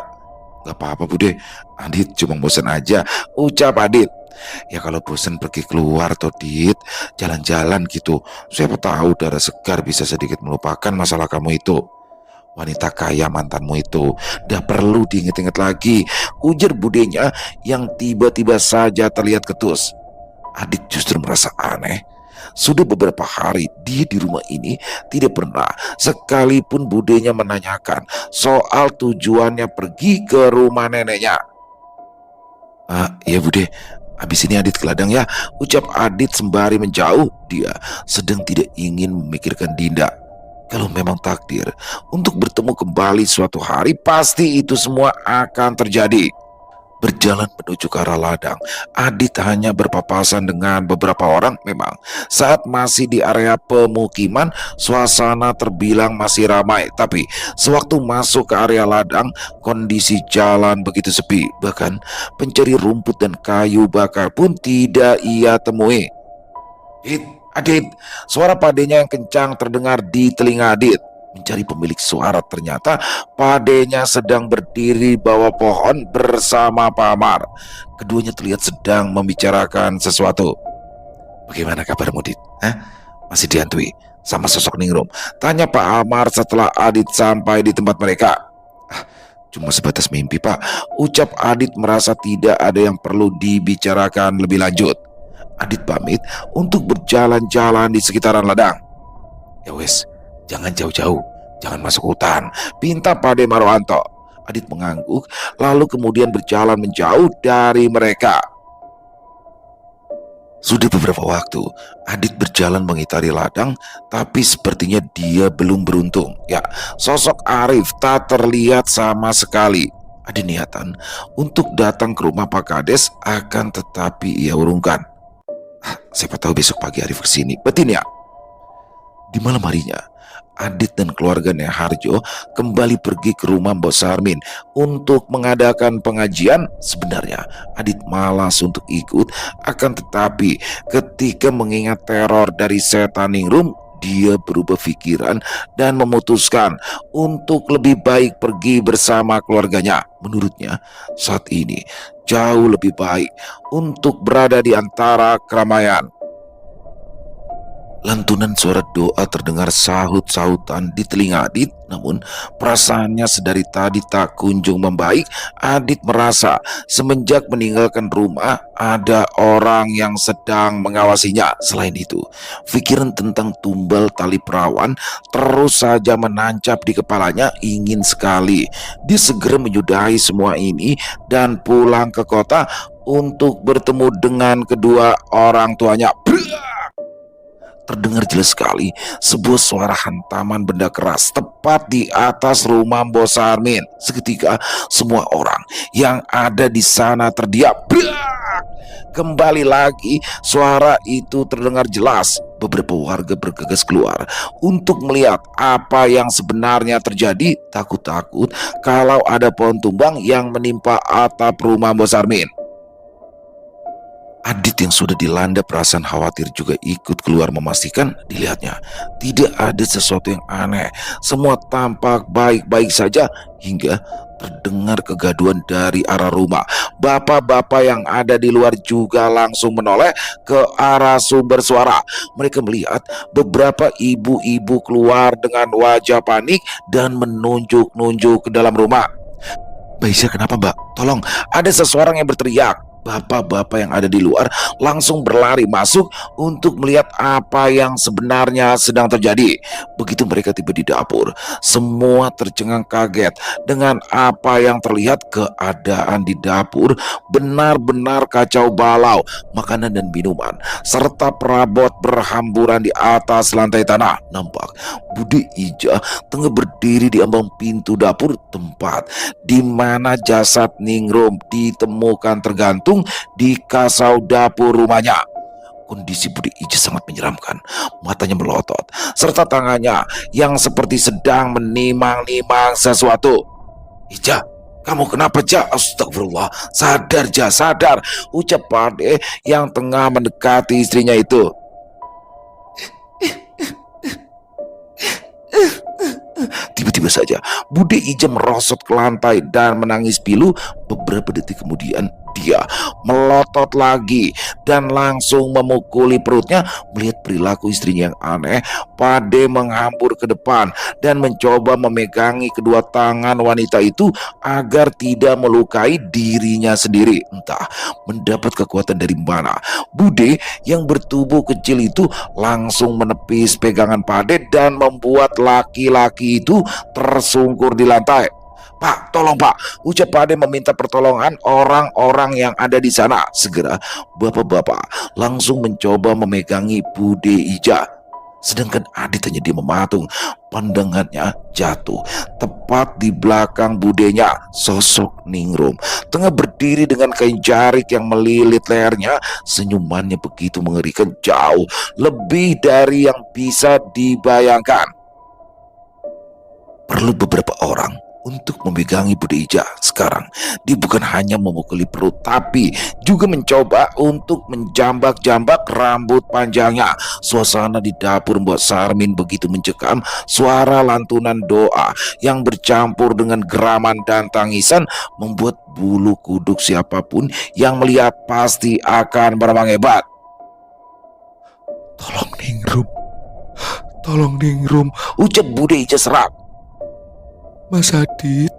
Gak apa-apa Bude, Adit cuma bosan aja, ucap Adit. Ya kalau bosan pergi keluar toh Dit, jalan-jalan gitu. Siapa tahu udara segar bisa sedikit melupakan masalah kamu itu. Wanita kaya mantanmu itu dah perlu diinget-inget lagi, ujar budenya yang tiba-tiba saja terlihat ketus. Adit justru merasa aneh. Sudah beberapa hari dia di rumah ini tidak pernah sekalipun budenya menanyakan soal tujuannya pergi ke rumah neneknya. Ya Bude, habis ini Adit ke ladang ya, ucap Adit sembari menjauh. Dia sedang tidak ingin memikirkan Dinda. Kalau memang takdir untuk bertemu kembali suatu hari, pasti itu semua akan terjadi. Berjalan menuju ke arah ladang, Adit hanya berpapasan dengan beberapa orang. Memang saat masih di area pemukiman, suasana terbilang masih ramai. Tapi sewaktu masuk ke area ladang, kondisi jalan begitu sepi. Bahkan pencari rumput dan kayu bakar pun tidak ia temui. Adit, suara padenya yang kencang terdengar di telinga Adit. Mencari pemilik suara, ternyata padenya sedang berdiri bawah pohon bersama Pak Amar. Keduanya terlihat sedang membicarakan sesuatu. Bagaimana kabarmu Dit? Masih dihantui sama sosok Ningrum? Tanya Pak Amar setelah Adit sampai di tempat mereka. Cuma sebatas mimpi Pak, ucap Adit merasa tidak ada yang perlu dibicarakan lebih lanjut. Adit pamit untuk berjalan-jalan di sekitaran ladang. Ya wes, jangan jauh-jauh, jangan masuk hutan, pinta Pade Marwanto. Adit mengangguk lalu kemudian berjalan menjauh dari mereka. Sudah beberapa waktu, Adit berjalan mengitari ladang, tapi sepertinya dia belum beruntung. Ya, sosok Arif tak terlihat sama sekali. Ada niatan untuk datang ke rumah Pak Kades, akan tetapi ia urungkan. Siapa tahu besok pagi Arif kesini. Betin ya? Di malam harinya, Adit dan keluarga Nek Harjo kembali pergi ke rumah Bos Sarmin untuk mengadakan pengajian. Sebenarnya Adit malas untuk ikut, akan tetapi ketika mengingat teror dari setan Ningrum, dia berubah pikiran dan memutuskan untuk lebih baik pergi bersama keluarganya. Menurutnya, saat ini jauh lebih baik untuk berada di antara keramaian. Lantunan suara doa terdengar sahut-sahutan di telinga Adit, namun perasaannya sedari tadi tak kunjung membaik. Adit merasa semenjak meninggalkan rumah ada orang yang sedang mengawasinya. Selain itu, pikiran tentang tumbal tali perawan terus saja menancap di kepalanya. Ingin sekali dia segera menyudahi semua ini dan pulang ke kota untuk bertemu dengan kedua orang tuanya. Terdengar jelas sekali sebuah suara hantaman benda keras tepat di atas rumah Bos Sarmin. Seketika semua orang yang ada di sana terdiam. Brak! Kembali lagi suara itu terdengar jelas. Beberapa warga bergegas keluar untuk melihat apa yang sebenarnya terjadi. Takut-takut kalau ada pohon tumbang yang menimpa atap rumah Bos Sarmin. Adit yang sudah dilanda perasaan khawatir juga ikut keluar memastikan dilihatnya tidak ada sesuatu yang aneh. Semua tampak baik-baik saja hingga terdengar kegaduhan dari arah rumah. Bapak-bapak yang ada di luar juga langsung menoleh ke arah sumber suara. Mereka melihat beberapa ibu-ibu keluar dengan wajah panik dan menunjuk-nunjuk ke dalam rumah. Mbak kenapa Mbak? Tolong, ada seseorang yang berteriak. Bapak-bapak yang ada di luar langsung berlari masuk untuk melihat apa yang sebenarnya sedang terjadi. Begitu mereka tiba di dapur, semua tercengang kaget dengan apa yang terlihat. Keadaan di dapur benar-benar kacau balau. Makanan dan minuman serta perabot berhamburan di atas lantai tanah. Nampak Bude Ija tengah berdiri di ambang pintu dapur, tempat di mana jasad Ningrum ditemukan tergantung di kasau dapur rumahnya. Kondisi Bude Ija sangat menyeramkan. Matanya melotot serta tangannya yang seperti sedang menimang-nimang sesuatu. Ija, kamu kenapa, Ja? Astagfirullah, sadar Ja, sadar, ucap Pade yang tengah mendekati istrinya itu. Tiba-tiba saja Bude Ija merosot ke lantai dan menangis pilu. Beberapa detik kemudian dia melotot lagi dan langsung memukuli perutnya. Melihat perilaku istrinya yang aneh, Pade menghambur ke depan dan mencoba memegangi kedua tangan wanita itu agar tidak melukai dirinya sendiri. Entah mendapat kekuatan dari mana, Bude yang bertubuh kecil itu langsung menepis pegangan Pade dan membuat laki-laki itu tersungkur di lantai. Pak, tolong Pak, ucap Pade meminta pertolongan orang-orang yang ada di sana. Segera bapak-bapak langsung mencoba memegangi Bude Ija. Sedangkan Adit hanya dia mematung. Pandangannya jatuh tepat di belakang budenya. Sosok Ningrum tengah berdiri dengan kain jarik yang melilit lehernya. Senyumannya begitu mengerikan, jauh lebih dari yang bisa dibayangkan. Perlu beberapa orang untuk memegangi Bude Ija. Sekarang dia bukan hanya memukuli perut, tapi juga mencoba untuk menjambak-jambak rambut panjangnya. Suasana di dapur Mbak Sarmin begitu mencekam. Suara lantunan doa yang bercampur dengan geraman dan tangisan membuat bulu kuduk siapapun yang melihat pasti akan meremang hebat. Tolong Ningrum, Ucap Bude Ija serak. Mas Adit,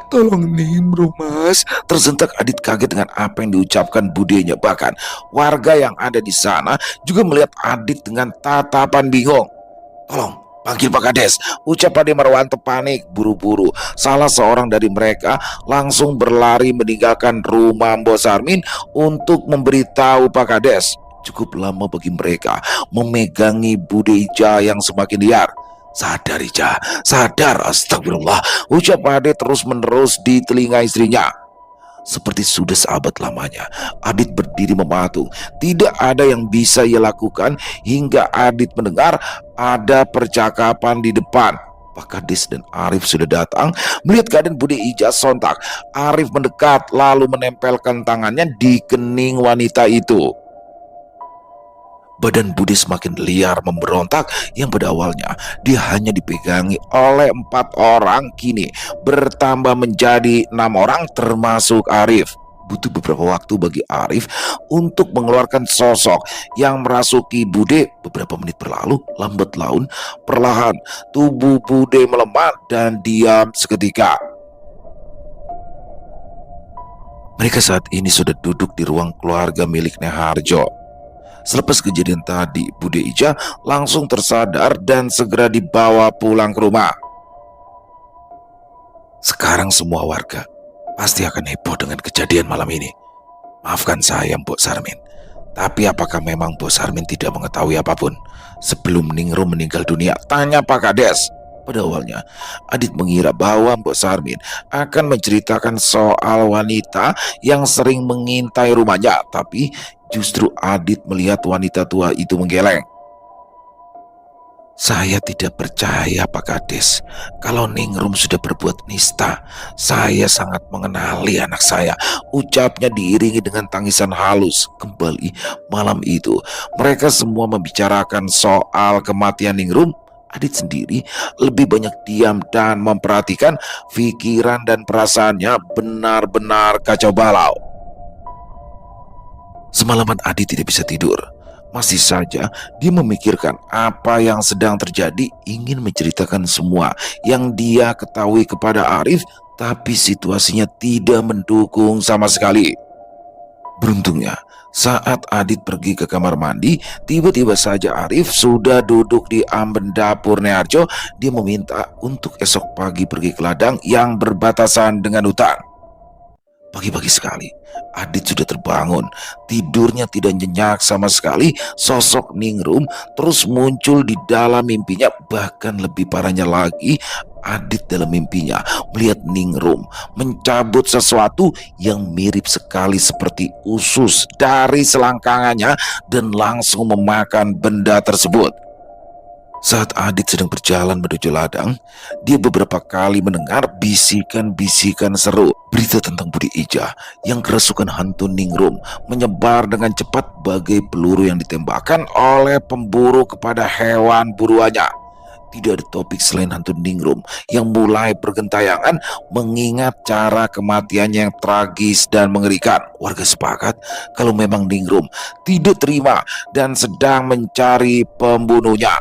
tolong Ningrum Mas. Tersentak Adit kaget dengan apa yang diucapkan budenya. Bahkan warga yang ada di sana juga melihat Adit dengan tatapan bingung. Tolong panggil Pak Kades, ucap Ade Marwanto panik. Buru-buru salah seorang dari mereka langsung berlari meninggalkan rumah Mbok Sarmin untuk memberitahu Pak Kades. Cukup lama bagi mereka memegangi Bude Ija yang semakin liar. Sadar Ija, sadar, astagfirullah, ucap Adit terus menerus di telinga istrinya. Seperti sudah sahabat lamanya, Adit berdiri mematung. Tidak ada yang bisa ia lakukan hingga Adit mendengar ada percakapan di depan. Pak Kades dan Arif sudah datang. Melihat keadaan Bude Ija sontak, Arif mendekat lalu menempelkan tangannya di kening wanita itu. Badan Bude semakin liar memberontak yang pada awalnya dia hanya dipegangi oleh 4 orang, kini bertambah menjadi 6 orang termasuk Arif. Butuh beberapa waktu bagi Arif untuk mengeluarkan sosok yang merasuki Bude. Beberapa menit berlalu, lambat laun perlahan tubuh Bude melemah dan diam seketika. Mereka saat ini sudah duduk di ruang keluarga milik Neharjo. Selepas kejadian tadi, Bude Ija langsung tersadar dan segera dibawa pulang ke rumah. Sekarang semua warga pasti akan heboh dengan kejadian malam ini. Maafkan saya, Mbok Sarmin. Tapi apakah memang Mbok Sarmin tidak mengetahui apapun sebelum Ningrum meninggal dunia? Tanya Pak Kades. Pada awalnya, Adit mengira bahwa Mbok Sarmin akan menceritakan soal wanita yang sering mengintai rumahnya. Tapi justru Adit melihat wanita tua itu menggeleng. Saya tidak percaya Pak Kades kalau Ningrum sudah berbuat nista. Saya sangat mengenali anak saya, ucapnya diiringi dengan tangisan halus. Kembali malam itu mereka semua membicarakan soal kematian Ningrum. Adit sendiri lebih banyak diam dan memperhatikan. Pikiran dan perasaannya benar-benar kacau balau. Semalaman Adit tidak bisa tidur. Masih saja dia memikirkan apa yang sedang terjadi, ingin menceritakan semua yang dia ketahui kepada Arif, tapi situasinya tidak mendukung sama sekali. Beruntungnya, saat Adit pergi ke kamar mandi, tiba-tiba saja Arif sudah duduk di amben dapur Neharjo. Dia meminta untuk esok pagi pergi ke ladang yang berbatasan dengan hutan. Pagi-pagi sekali, Adit sudah terbangun. Tidurnya tidak nyenyak sama sekali. Sosok Ningrum terus muncul di dalam mimpinya. Bahkan lebih parahnya lagi, Adit dalam mimpinya melihat Ningrum mencabut sesuatu yang mirip sekali seperti usus dari selangkangannya dan langsung memakan benda tersebut. Saat Adit sedang berjalan menuju ladang, dia beberapa kali mendengar bisikan-bisikan seru. Berita tentang Bude Ija yang kerasukan hantu Ningrum menyebar dengan cepat bagai peluru yang ditembakkan oleh pemburu kepada hewan buruannya. Tidak ada topik selain hantu Ningrum yang mulai bergentayangan mengingat cara kematiannya yang tragis dan mengerikan. Warga sepakat kalau memang Ningrum tidak terima dan sedang mencari pembunuhnya.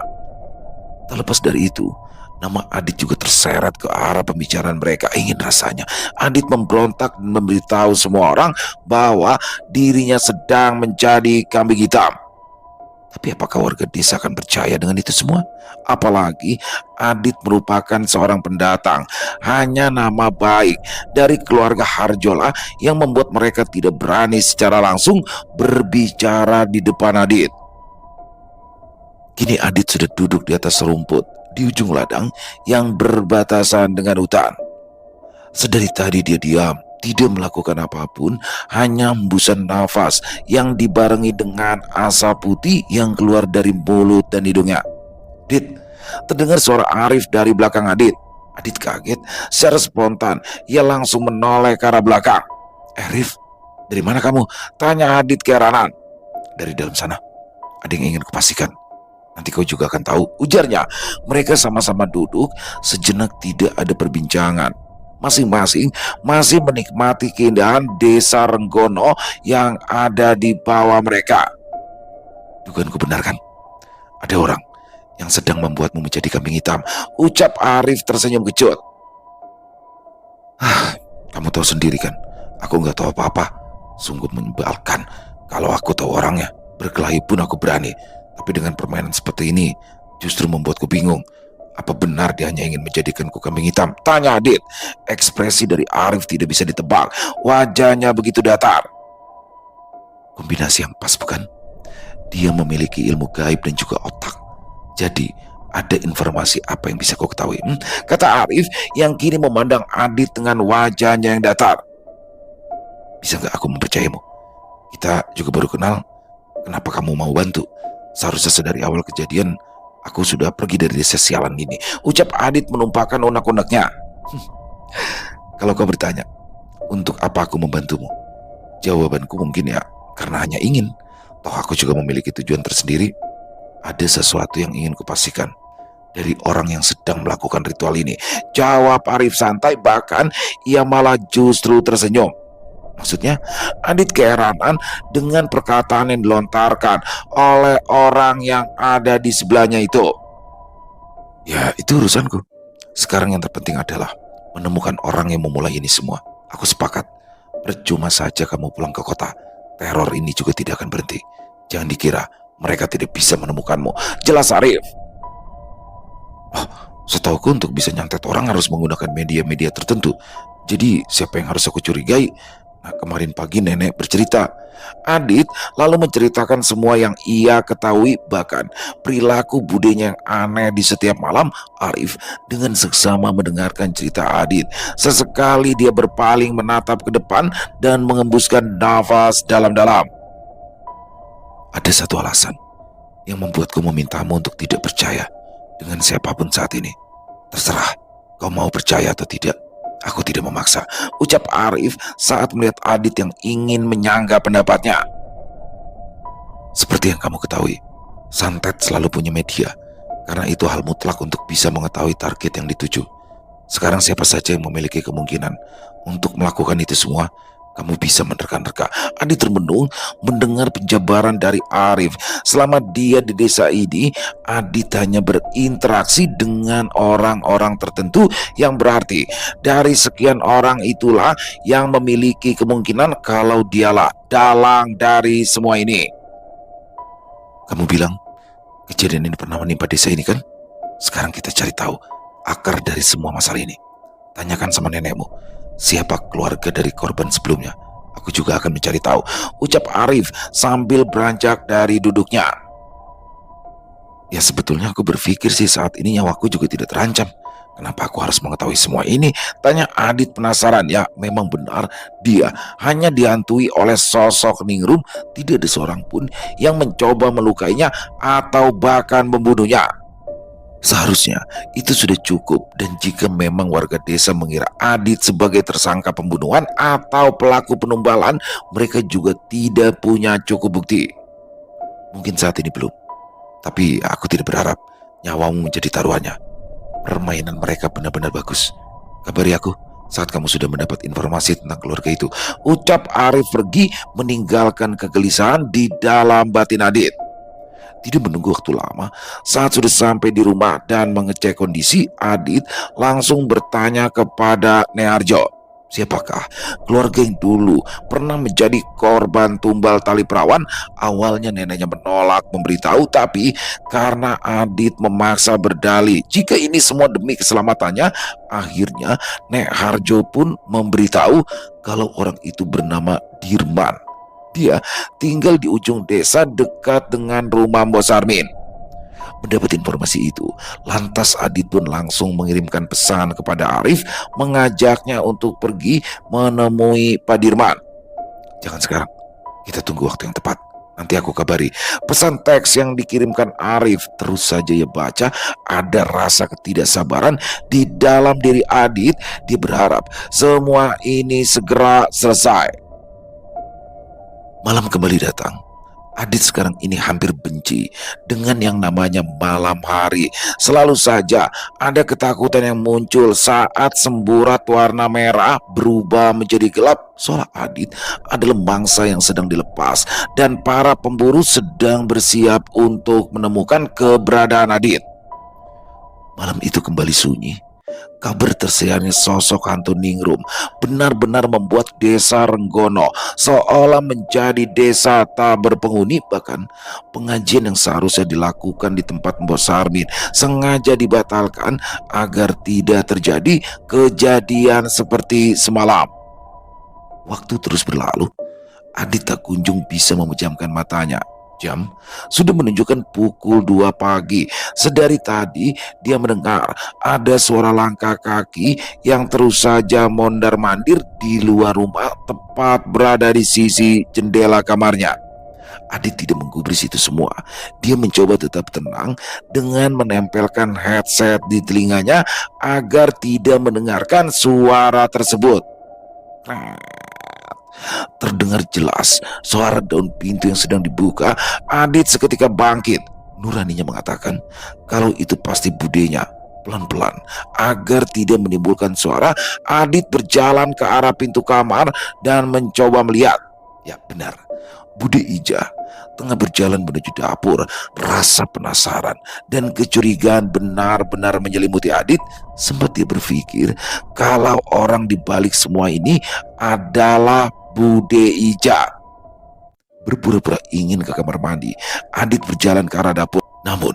Terlepas dari itu, nama Adit juga terseret ke arah pembicaraan mereka. Ingin rasanya Adit memberontak dan memberitahu semua orang bahwa dirinya sedang menjadi kambing hitam. Tapi apakah warga desa akan percaya dengan itu semua? Apalagi Adit merupakan seorang pendatang. Hanya nama baik dari keluarga Harjola yang membuat mereka tidak berani secara langsung berbicara di depan Adit. Kini Adit sudah duduk di atas rumput di ujung ladang yang berbatasan dengan hutan. Sedari tadi dia diam, tidak melakukan apapun, hanya hembusan nafas yang dibarengi dengan asap putih yang keluar dari mulut dan hidungnya. Dit, terdengar suara Arif dari belakang Adit. Adit kaget, secara spontan ia langsung menoleh ke arah belakang. Arif, dari mana kamu? Tanya Adit keheranan. Dari dalam sana, ada yang ingin kupastikan. Nanti kau juga akan tahu, ujarnya. Mereka sama-sama duduk, sejenak tidak ada perbincangan. Masing-masing masih menikmati keindahan desa Renggono yang ada di bawah mereka. Dugaanku benar kan? Ada orang yang sedang membuatmu menjadi kambing hitam, ucap Arif tersenyum kecut. Kamu tahu sendiri kan, aku nggak tahu apa-apa. Sungguh menyebalkan. Kalau aku tahu orangnya, berkelahi pun aku berani. Tapi dengan permainan seperti ini justru membuatku bingung. Apa benar dia hanya ingin menjadikanku kambing hitam? Tanya Adit. Ekspresi dari Arif tidak bisa ditebak. Wajahnya begitu datar. Kombinasi yang pas bukan? Dia memiliki ilmu gaib dan juga otak. Jadi, ada informasi apa yang bisa kau ketahui? Kata Arif yang kini memandang Adit dengan wajahnya yang datar. Bisa gak aku mempercayamu? Kita juga baru kenal. Kenapa kamu mau bantu? Seharusnya sedari awal kejadian aku sudah pergi dari desa sialan ini, ucap Adit menumpahkan unek-uneknya. Kalau kau bertanya, untuk apa aku membantumu? Jawabanku mungkin ya, karena hanya ingin. Toh aku juga memiliki tujuan tersendiri. Ada sesuatu yang ingin kupastikan dari orang yang sedang melakukan ritual ini, jawab Arif santai, bahkan ia malah justru tersenyum. Maksudnya, Adit keheranan dengan perkataan yang dilontarkan oleh orang yang ada di sebelahnya itu. Ya, itu urusanku. Sekarang yang terpenting adalah menemukan orang yang memulai ini semua. Aku sepakat. Percuma saja kamu pulang ke kota. Teror ini juga tidak akan berhenti. Jangan dikira mereka tidak bisa menemukanmu. Jelas Arif. Oh, setauku untuk bisa nyantet orang harus menggunakan media-media tertentu. Jadi siapa yang harus aku curigai? Nah, kemarin pagi nenek bercerita. Adit lalu menceritakan semua yang ia ketahui, bahkan perilaku budenya yang aneh di setiap malam. Arif dengan seksama mendengarkan cerita Adit. Sesekali dia berpaling menatap ke depan dan mengembuskan nafas dalam-dalam. Ada satu alasan yang membuatku memintamu untuk tidak percaya dengan siapapun saat ini. Terserah kau mau percaya atau tidak. Aku tidak memaksa, ucap Arif saat melihat Adit yang ingin menyanggah pendapatnya. Seperti yang kamu ketahui, santet selalu punya media. Karena itu hal mutlak untuk bisa mengetahui target yang dituju. Sekarang siapa saja yang memiliki kemungkinan untuk melakukan itu semua, kamu bisa menerka-nerka. Adit termenung mendengar penjabaran dari Arif. Selama dia di desa ini, Adit hanya berinteraksi dengan orang-orang tertentu yang berarti. Dari sekian orang itulah yang memiliki kemungkinan kalau dialah dalang dari semua ini. Kamu bilang kejadian ini pernah menimpa desa ini kan? Sekarang kita cari tahu akar dari semua masalah ini. Tanyakan sama nenekmu, siapa keluarga dari korban sebelumnya. Aku juga akan mencari tahu, ucap Arif sambil beranjak dari duduknya. Ya sebetulnya aku berpikir sih saat ini nyawaku juga tidak terancam. Kenapa aku harus mengetahui semua ini? Tanya Adit penasaran. Ya memang benar, dia hanya dihantui oleh sosok Ningrum. Tidak ada seorang pun yang mencoba melukainya atau bahkan membunuhnya. Seharusnya itu sudah cukup, dan jika memang warga desa mengira Adit sebagai tersangka pembunuhan atau pelaku penumbalan, mereka juga tidak punya cukup bukti. Mungkin saat ini belum, tapi aku tidak berharap nyawamu menjadi taruhannya. Permainan mereka benar-benar bagus. Kabari aku saat kamu sudah mendapat informasi tentang keluarga itu, ucap Arif pergi meninggalkan kegelisahan di dalam batin Adit. Tidak menunggu waktu lama, saat sudah sampai di rumah dan mengecek kondisi, Adit langsung bertanya kepada Nearjo, siapakah keluarga yang dulu pernah menjadi korban tumbal tali perawan. Awalnya neneknya menolak memberitahu, tapi karena Adit memaksa berdalih jika ini semua demi keselamatannya, akhirnya Nek Harjo pun memberitahu kalau orang itu bernama Dirman. Dia tinggal di ujung desa dekat dengan rumah Mbok Sarmin. Mendapat informasi itu, lantas Adit pun langsung mengirimkan pesan kepada Arif, mengajaknya untuk pergi menemui Pak Dirman. Jangan sekarang, kita tunggu waktu yang tepat. Nanti aku kabari. Pesan teks yang dikirimkan Arif. Terus saja ia baca, ada rasa ketidaksabaran di dalam diri Adit. Dia berharap semua ini segera selesai. Malam kembali datang. Adit sekarang ini hampir benci dengan yang namanya malam hari. Selalu saja ada ketakutan yang muncul saat semburat warna merah berubah menjadi gelap. Seolah Adit adalah mangsa yang sedang dilepas dan para pemburu sedang bersiap untuk menemukan keberadaan Adit. Malam itu kembali sunyi. Kabar tersiarnya sosok hantu Ningrum benar-benar membuat desa Renggono seolah menjadi desa tak berpenghuni. Bahkan pengajian yang seharusnya dilakukan di tempat Mbok Sarmin sengaja dibatalkan agar tidak terjadi kejadian seperti semalam. Waktu terus berlalu. Adit tak kunjung bisa memejamkan matanya. Jam sudah menunjukkan pukul 2 pagi. Sedari tadi dia mendengar ada suara langkah kaki yang terus saja mondar-mandir di luar rumah, tepat berada di sisi jendela kamarnya. Adit tidak menggubris itu semua. Dia mencoba tetap tenang dengan menempelkan headset di telinganya agar tidak mendengarkan suara tersebut. Terdengar jelas suara daun pintu yang sedang dibuka. Adit seketika bangkit. Nuraninya mengatakan kalau itu pasti budenya. Pelan-pelan, agar tidak menimbulkan suara, Adit berjalan ke arah pintu kamar dan mencoba melihat. Ya benar, Bude Ija tengah berjalan menuju dapur. Rasa penasaran dan kecurigaan benar-benar menyelimuti Adit. Sempat dia berpikir kalau orang di balik semua ini adalah Bude Ija. Berpura-pura ingin ke kamar mandi, Adit berjalan ke arah dapur. Namun,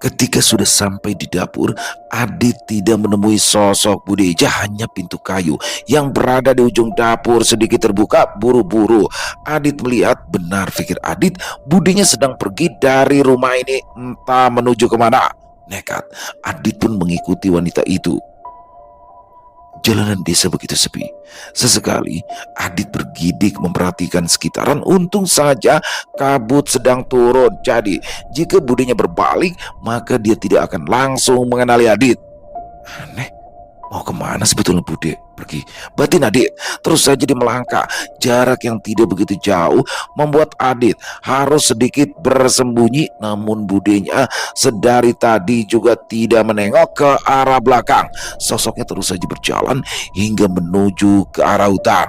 ketika sudah sampai di dapur, Adit tidak menemui sosok Bude Ija, hanya pintu kayu yang berada di ujung dapur sedikit terbuka. Buru-buru Adit melihat, benar pikir Adit, Budenya sedang pergi dari rumah ini, entah menuju kemana. Nekat, Adit pun mengikuti wanita itu. Jalanan desa begitu sepi. Sesekali Adit bergidik memperhatikan sekitaran. Untung saja kabut sedang turun. Jadi jika Budenya berbalik, maka dia tidak akan langsung mengenali Adit. Aneh, mau kemana sebetulnya Bude pergi? Batin Adit terus saja dia melangkah. Jarak yang tidak begitu jauh membuat Adit harus sedikit bersembunyi. Namun Budenya sedari tadi juga tidak menengok ke arah belakang. Sosoknya terus saja berjalan hingga menuju ke arah hutan.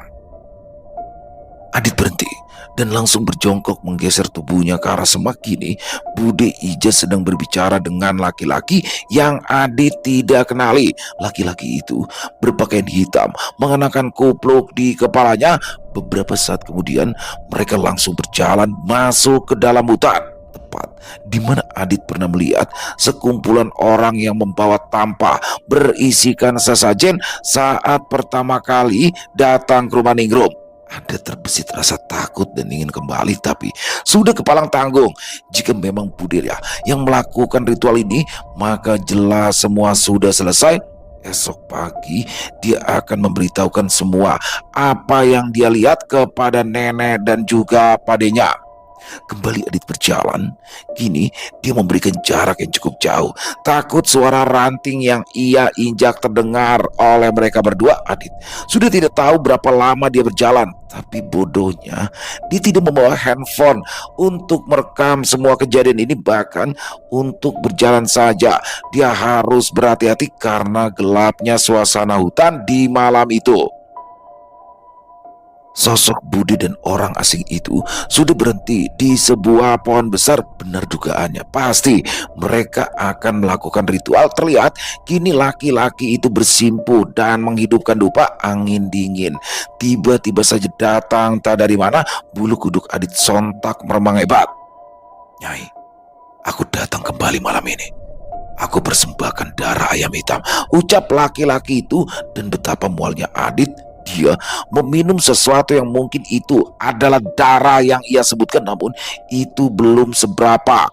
Adit berhenti dan langsung berjongkok menggeser tubuhnya ke arah semak. Kini Bude Ija sedang berbicara dengan laki-laki yang Adit tidak kenali. Laki-laki itu berpakaian hitam, mengenakan kupluk di kepalanya. Beberapa saat kemudian mereka langsung berjalan masuk ke dalam hutan, tepat di mana Adit pernah melihat sekumpulan orang yang membawa tampah berisikan sesajen saat pertama kali datang ke rumah Ningrum. Ada terbesit rasa takut dan ingin kembali, tapi sudah kepalang tanggung. Jika memang Budenya yang melakukan ritual ini, maka jelas semua sudah selesai. Esok pagi dia akan memberitahukan semua apa yang dia lihat kepada nenek dan juga padenya. Kembali Adit berjalan. Kini dia memberikan jarak yang cukup jauh. Takut suara ranting yang ia injak terdengar oleh mereka berdua. Adit sudah tidak tahu berapa lama dia berjalan. Tapi bodohnya, dia tidak membawa handphone untuk merekam semua kejadian ini. Bahkan untuk berjalan saja dia harus berhati-hati karena gelapnya suasana hutan di malam itu. Sosok Bude dan orang asing itu sudah berhenti di sebuah pohon besar. Benar dugaannya, pasti mereka akan melakukan ritual. Terlihat kini laki-laki itu bersimpu dan menghidupkan dupa angin dingin. Tiba-tiba saja datang tak dari mana. Bulu kuduk Adit sontak meremang hebat. Nyai, aku datang kembali malam ini. Aku persembahkan darah ayam hitam, ucap laki-laki itu. Dan betapa mualnya Adit. Dia meminum sesuatu yang mungkin itu adalah darah yang ia sebutkan, namun itu belum seberapa.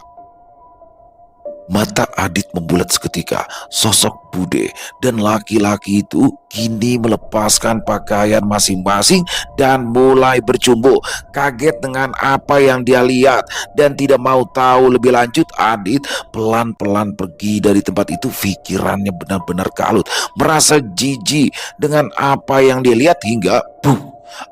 Mata Adit membulat seketika. Sosok Bude dan laki-laki itu kini melepaskan pakaian masing-masing dan mulai bercumbu. Kaget dengan apa yang dia lihat dan tidak mau tahu lebih lanjut, Adit pelan-pelan pergi dari tempat itu. Pikirannya benar-benar kalut, merasa jijik dengan apa yang dia lihat hingga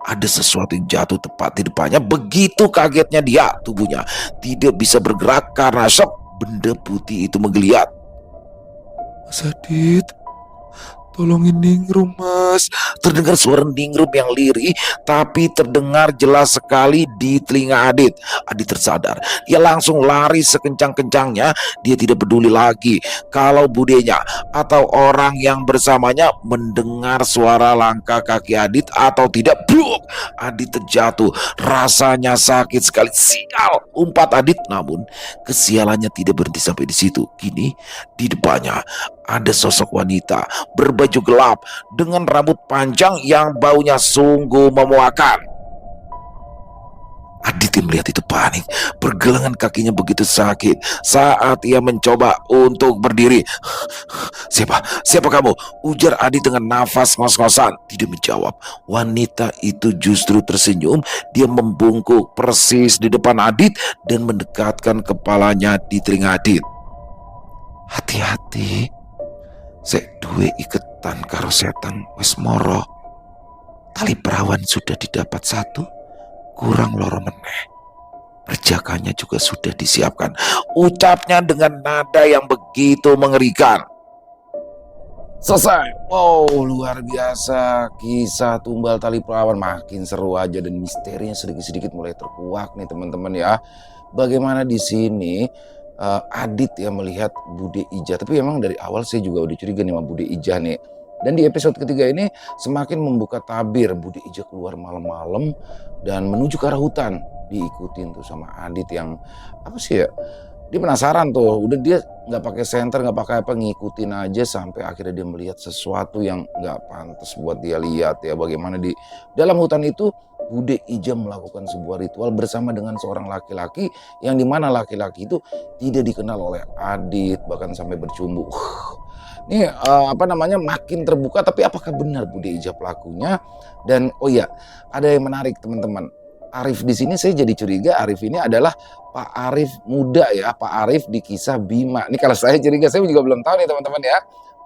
ada sesuatu yang jatuh tepat di depannya. Begitu kagetnya dia, tubuhnya tidak bisa bergerak karena shock. Benda putih itu menggeliat. Mas Adit, tolongin Ningrum mas. Terdengar suara Ningrum yang lirih, tapi terdengar jelas sekali di telinga Adit. Adit tersadar. Dia langsung lari sekencang-kencangnya. Dia tidak peduli lagi kalau Budenya atau orang yang bersamanya mendengar suara langkah kaki Adit atau tidak. Bruk! Adit terjatuh. Rasanya sakit sekali. Sial! Umpat Adit. Namun kesialannya tidak berhenti sampai di situ. Kini di depannya ada sosok wanita berbaju gelap dengan rambut panjang yang baunya sungguh memuakan. Adit yang melihat itu panik. Pergelangan kakinya begitu sakit saat ia mencoba untuk berdiri. Siapa? Siapa kamu? Ujar Adit dengan nafas ngos-ngosan. Tidak menjawab. Wanita itu justru tersenyum. Dia membungkuk persis di depan Adit dan mendekatkan kepalanya di telinga Adit. Hati-hati. Sek duwe iketan karo setan wis moro. Tali perawan sudah didapat satu, kurang loro meneh. Perjakanya juga sudah disiapkan. Ucapnya dengan nada yang begitu mengerikan. Selesai. Wow, luar biasa. Kisah tumbal tali perawan makin seru aja dan misterinya sedikit-sedikit mulai terkuak nih teman-teman ya. Bagaimana di sini Adit ya melihat Bude Ijah. Tapi memang dari awal saya juga udah curiga nih sama Bude Ijah nih. Dan di episode ketiga ini semakin membuka tabir. Bude Ijah keluar malam-malam dan menuju ke arah hutan. Diikutin tuh sama Adit yang apa sih ya? Dia penasaran tuh, udah dia nggak pakai senter, nggak pakai apa, ngikutin aja sampai akhirnya dia melihat sesuatu yang nggak pantas buat dia lihat ya. Bagaimana di dalam hutan itu Bude Ijah melakukan sebuah ritual bersama dengan seorang laki-laki yang dimana laki-laki itu tidak dikenal oleh Adit, bahkan sampai bercumbu. Ini apa namanya makin terbuka, tapi apakah benar Bude Ijah pelakunya? Dan oh iya, ada yang menarik teman-teman. Arif di sini saya jadi curiga Arif ini adalah Pak Arif muda ya, Pak Arif di Kisah Bima. Ini kalau saya curiga, saya juga belum tahu nih teman-teman ya.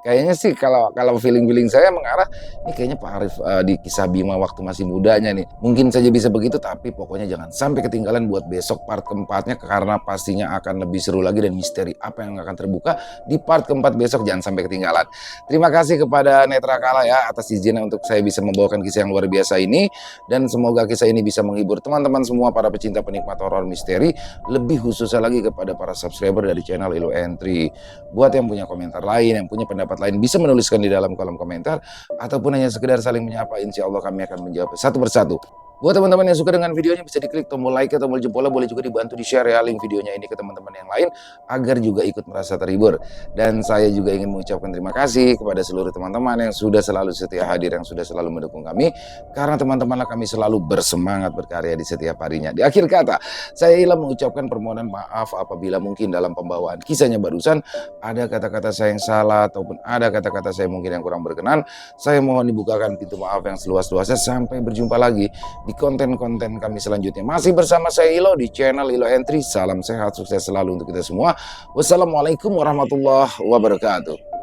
Kayaknya sih kalau feeling saya mengarah ini kayaknya Pak Arif di Kisah Bima waktu masih mudanya nih. Mungkin saja bisa begitu, tapi pokoknya jangan sampai ketinggalan buat besok part keempatnya karena pastinya akan lebih seru lagi dan misteri apa yang akan terbuka di part keempat besok, jangan sampai ketinggalan. Terima kasih kepada Netra Kala ya atas izinnya untuk saya bisa membawakan kisah yang luar biasa ini, dan semoga kisah ini bisa menghibur teman-teman semua para pecinta penikmat horor misteri, lebih khususnya lagi kepada para subscriber dari channel Ilo Entry. Buat yang punya komentar lain, yang punya pendapat lain, bisa menuliskan di dalam kolom komentar ataupun hanya sekedar saling menyapa. Insya Allah kami akan menjawab satu persatu. Buat teman-teman yang suka dengan videonya bisa diklik tombol like atau tombol jempolnya, boleh juga dibantu di share ya link videonya ini ke teman-teman yang lain agar juga ikut merasa terhibur. Dan saya juga ingin mengucapkan terima kasih kepada seluruh teman-teman yang sudah selalu setia hadir, yang sudah selalu mendukung kami, karena teman-temanlah kami selalu bersemangat berkarya di setiap harinya. Di akhir kata, saya Ilham mengucapkan permohonan maaf apabila mungkin dalam pembawaan kisahnya barusan ada kata-kata saya yang salah ataupun ada kata-kata saya mungkin yang kurang berkenan. Saya mohon dibukakan pintu maaf yang seluas-luasnya. Sampai berjumpa lagi di konten-konten kami selanjutnya. Masih bersama saya Ilo di channel Ilo Entry. Salam sehat, sukses selalu untuk kita semua. Wassalamualaikum warahmatullahi wabarakatuh.